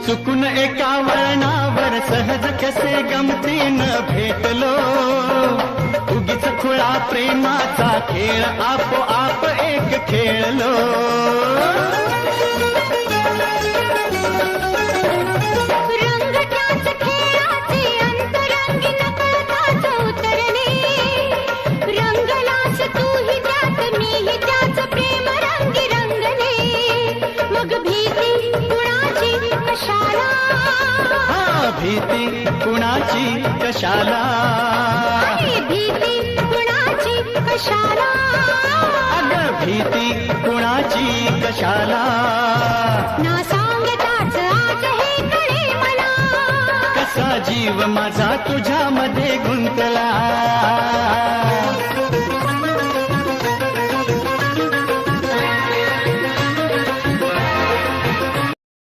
चुकून एका वळणावर सहज कसे गमतीनं भेटलो, उगीच खुळा प्रेमाचा खेळ आपोआप एक खेळलो. भीती कुणाची कशाला, भीती कुणाची कशाला, अगं भीती कुणाची कशाला. ना सांगताच आज हे कळे मला, कसा जीव माझा तुझ्यामध्ये गुंतला.